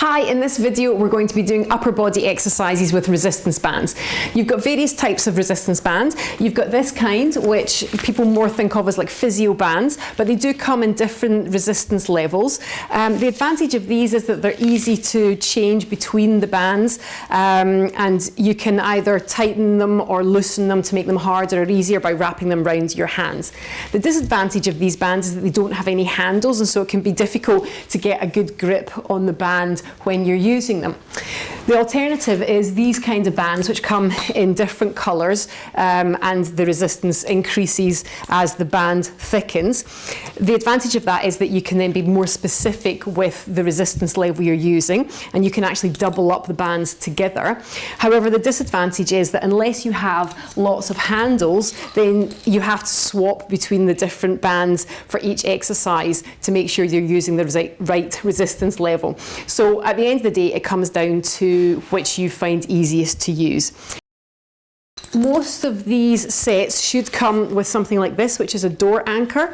Hi, in this video we're going to be doing upper body exercises with resistance bands. You've got various types of resistance bands. You've got this kind, which people more think of as like physio bands, but they do come in different resistance levels. The advantage of these is that they're easy to change between the bands, and you can either tighten them or loosen them to make them harder or easier by wrapping them around your hands. The disadvantage of these bands is that they don't have any handles, and so it can be difficult to get a good grip on the band when you're using them. The alternative is these kind of bands, which come in different colours, and the resistance increases as the band thickens. The advantage of that is that you can then be more specific with the resistance level you're using, and you can actually double up the bands together. However, the disadvantage is that unless you have lots of handles, then you have to swap between the different bands for each exercise to make sure you're using the right resistance level. So at the end of the day, it comes down to which you find easiest to use. Most of these sets should come with something like this, which is a door anchor,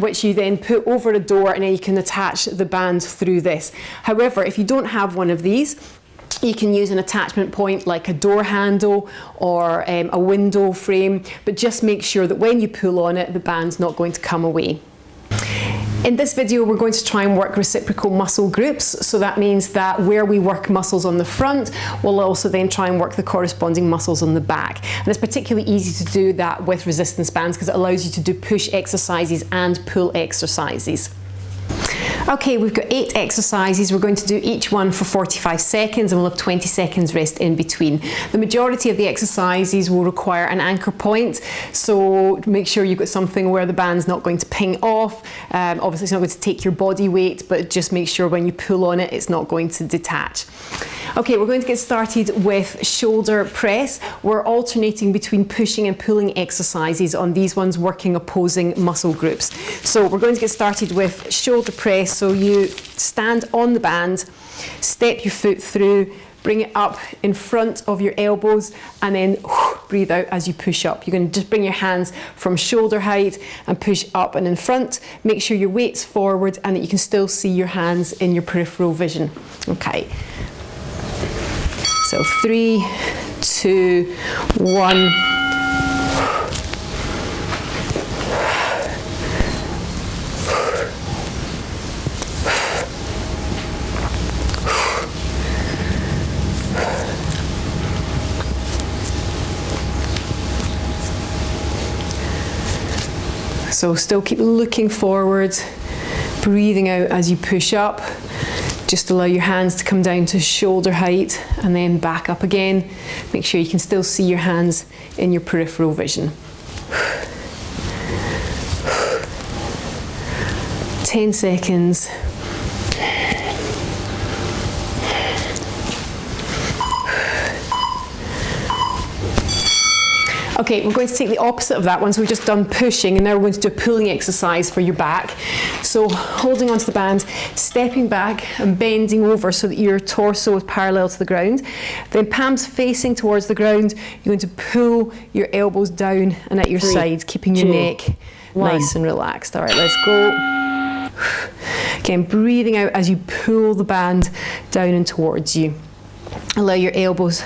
which you then put over a door, and then you can attach the band through this. However, if you don't have one of these, you can use an attachment point like a door handle or a window frame, but just make sure that when you pull on it, the band's not going to come away. In this video, we're going to try and work reciprocal muscle groups. So that means that where we work muscles on the front, we'll also then try and work the corresponding muscles on the back. And it's particularly easy to do that with resistance bands because it allows you to do push exercises and pull exercises. Okay, we've got 8 exercises. We're going to do each one for 45 seconds and we'll have 20 seconds rest in between. The majority of the exercises will require an anchor point, so make sure you've got something where the band's not going to ping off. Obviously it's not going to take your body weight, but just make sure when you pull on it, it's not going to detach. Okay, we're going to get started with shoulder press. We're alternating between pushing and pulling exercises on these ones, working opposing muscle groups. So we're going to get started with shoulder press. So you stand on the band, step your foot through, bring it up in front of your elbows, and then breathe out as you push up. You're going to just bring your hands from shoulder height and push up and in front. Make sure your weight's forward and that you can still see your hands in your peripheral vision. Okay. So 3, 2, 1. So still keep looking forward, breathing out as you push up. Just allow your hands to come down to shoulder height and then back up again. Make sure you can still see your hands in your peripheral vision. 10 seconds. Okay, we're going to take the opposite of that one. So we've just done pushing, and now we're going to do a pulling exercise for your back. So holding onto the band, stepping back and bending over so that your torso is parallel to the ground. Then palms facing towards the ground. You're going to pull your elbows down and at your sides, keeping your neck nice and relaxed. All right, let's go. Again, breathing out as you pull the band down and towards you. Allow your elbows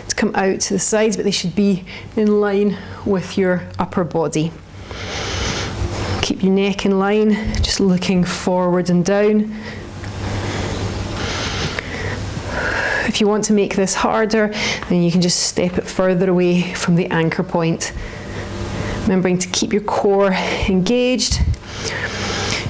to come out to the sides, but they should be in line with your upper body. Keep your neck in line, just looking forward and down. If you want to make this harder, then you can just step it further away from the anchor point. Remembering to keep your core engaged.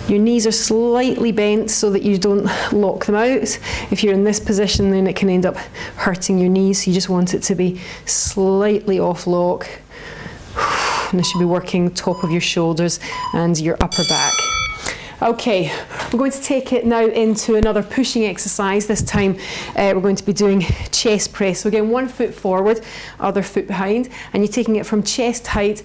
Your knees are slightly bent so that you don't lock them out. If you're in this position, then it can end up hurting your knees. So you just want it to be slightly off lock. And this should be working top of your shoulders and your upper back. Okay, we're going to take it now into another pushing exercise. This time we're going to be doing chest press. So again, one foot forward, other foot behind, and you're taking it from chest height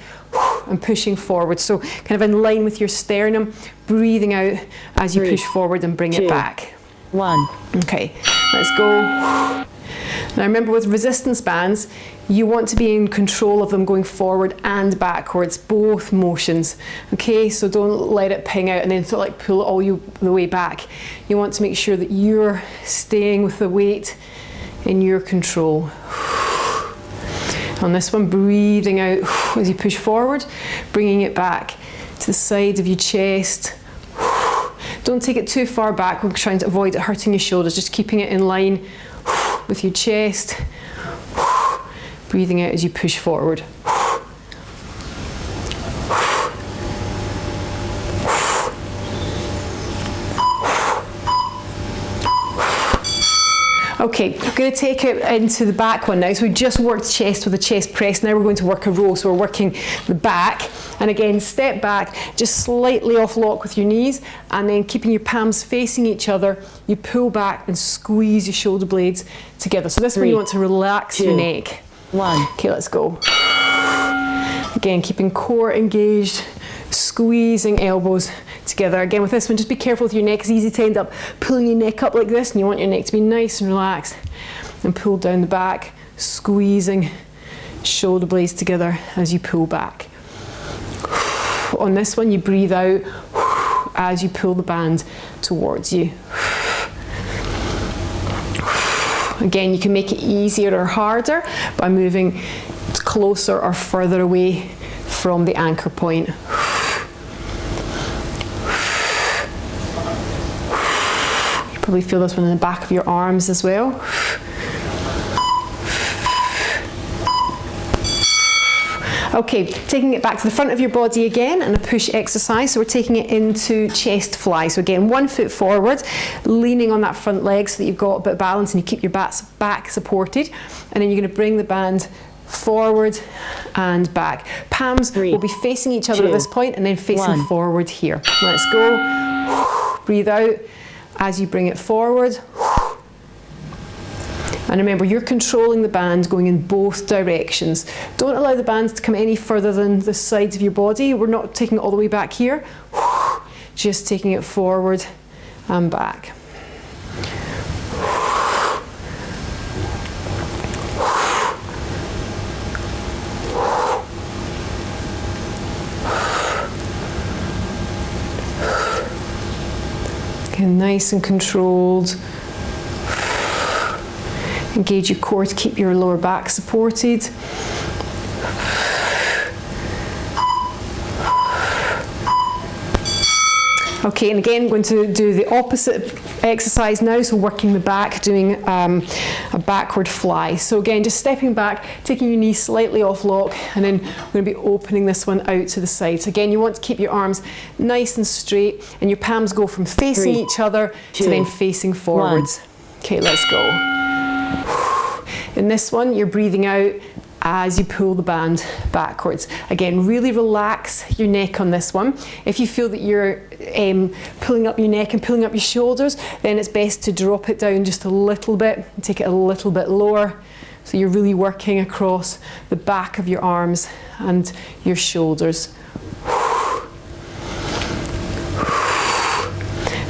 and pushing forward. So kind of in line with your sternum, breathing out as you push forward and bring it back. 1. Okay, let's go. Now remember, with resistance bands, you want to be in control of them going forward and backwards, both motions. Okay, so don't let it ping out and then sort of like pull it all the way back. You want to make sure that you're staying with the weight in your control. On this one, breathing out as you push forward, bringing it back to the side of your chest. Don't take it too far back. We're trying to avoid it hurting your shoulders, just keeping it in line with your chest. Breathing out as you push forward. Okay, I'm going to take it into the back one now. So we just worked chest with a chest press. Now we're going to work a row. So we're working the back. And again, step back, just slightly off lock with your knees. And then keeping your palms facing each other, you pull back and squeeze your shoulder blades together. So this one you want to relax your neck. 1. Okay, let's go. Again, keeping core engaged, squeezing elbows together. Again, with this one, just be careful with your neck. It's easy to end up pulling your neck up like this, and you want your neck to be nice and relaxed. And pull down the back, squeezing shoulder blades together as you pull back. On this one, you breathe out as you pull the band towards you. Again, you can make it easier or harder by moving closer or further away from the anchor point. You probably feel this one in the back of your arms as well. Okay, taking it back to the front of your body again, and a push exercise. So we're taking it into chest fly. So again, 1 foot forward, leaning on that front leg so that you've got a bit of balance and you keep your back supported. And then you're going to bring the band forward and back. Palms will be facing each other at this point and then facing forward here. Let's go. Breathe out as you bring it forward. And remember, you're controlling the band going in both directions. Don't allow the band to come any further than the sides of your body. We're not taking it all the way back here. Just taking it forward and back. Again, nice and controlled. Engage your core to keep your lower back supported. Okay, and again, going to do the opposite exercise now, so working the back, doing a backward fly. So again, just stepping back, taking your knees slightly off lock, and then we're going to be opening this one out to the side. So again, you want to keep your arms nice and straight, and your palms go from facing each other to then facing forwards. Okay, let's go. In this one, you're breathing out as you pull the band backwards. Again, really relax your neck on this one. If you feel that you're pulling up your neck and pulling up your shoulders, then it's best to drop it down just a little bit and take it a little bit lower. So you're really working across the back of your arms and your shoulders.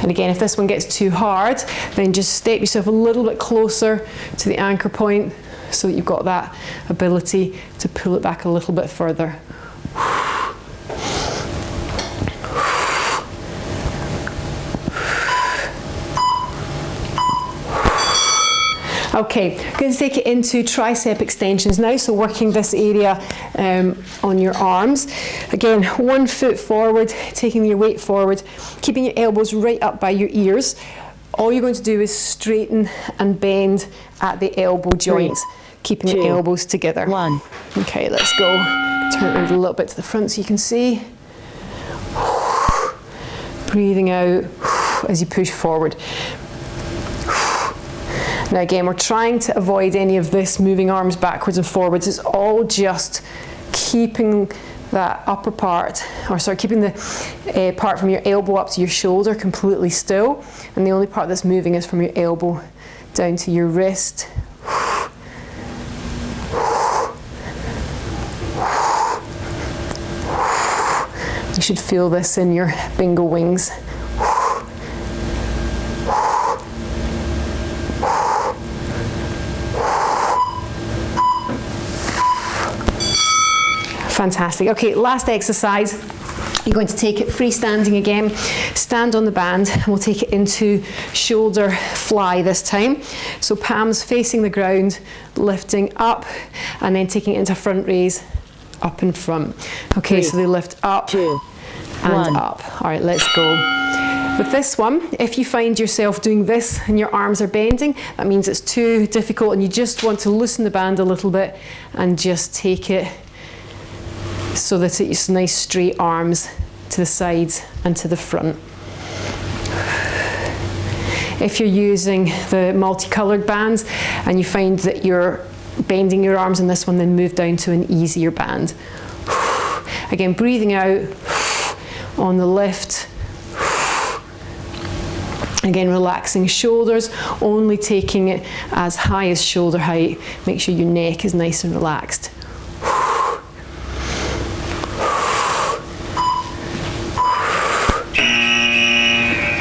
And again, if this one gets too hard, then just step yourself a little bit closer to the anchor point so that you've got that ability to pull it back a little bit further. Okay, I'm going to take it into tricep extensions now, so working this area on your arms. Again, 1 foot forward, taking your weight forward, keeping your elbows right up by your ears. All you're going to do is straighten and bend at the elbow joints, keeping the elbows together. 1. Okay, let's go. Turn it around a little bit to the front so you can see. Breathing out as you push forward. Now again, we're trying to avoid any of this moving arms backwards and forwards. It's all just keeping that upper part, or sorry, keeping the part from your elbow up to your shoulder completely still. And the only part that's moving is from your elbow down to your wrist. You should feel this in your bingo wings. Fantastic. Okay, last exercise. You're going to take it freestanding again, stand on the band, and we'll take it into shoulder fly this time. So palms facing the ground, lifting up, and then taking it into front raise, up and front. Okay, so they lift up and up. All right, let's go. With this one, if you find yourself doing this and your arms are bending, that means it's too difficult and you just want to loosen the band a little bit and just take it so that it's nice straight arms to the sides and to the front. If you're using the multicolored bands and you find that you're bending your arms in this one, then move down to an easier band. Again, breathing out on the lift. Again, relaxing shoulders, only taking it as high as shoulder height. Make sure your neck is nice and relaxed.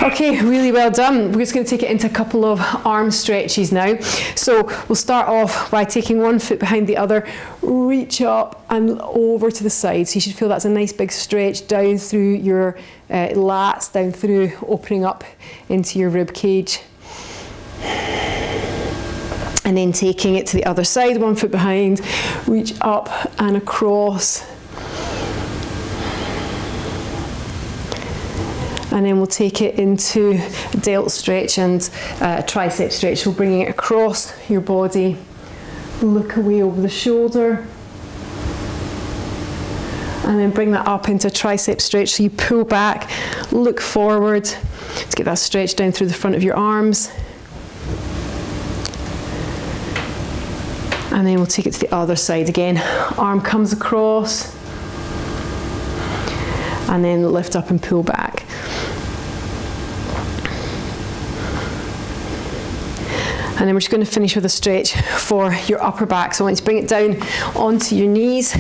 Okay, really well done. We're just going to take it into a couple of arm stretches now. So we'll start off by taking one foot behind the other, reach up and over to the side. So you should feel that's a nice big stretch down through your lats, down through, opening up into your rib cage. And then taking it to the other side, one foot behind, reach up and across. And then we'll take it into Delt Stretch and Tricep Stretch. So bringing it across your body, look away over the shoulder. And then bring that up into Tricep Stretch. So you pull back, look forward to get that stretch down through the front of your arms. And then we'll take it to the other side again. Arm comes across. And then lift up and pull back. And then we're just going to finish with a stretch for your upper back. So I want you to bring it down onto your knees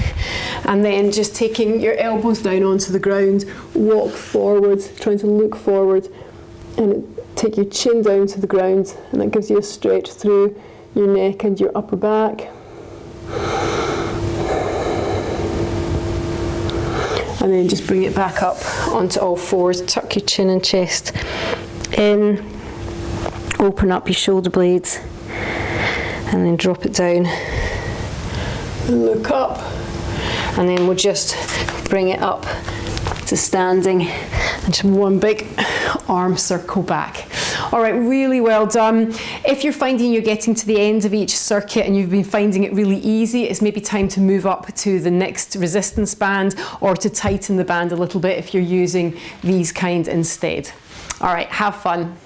and then just taking your elbows down onto the ground, walk forward, trying to look forward and take your chin down to the ground, and that gives you a stretch through your neck and your upper back. And then just bring it back up onto all fours, tuck your chin and chest in. Open up your shoulder blades and then drop it down. Look up. And then we'll just bring it up to standing and just one big arm circle back. All right, really well done. If you're finding you're getting to the end of each circuit and you've been finding it really easy, it's maybe time to move up to the next resistance band or to tighten the band a little bit if you're using these kind instead. All right, have fun.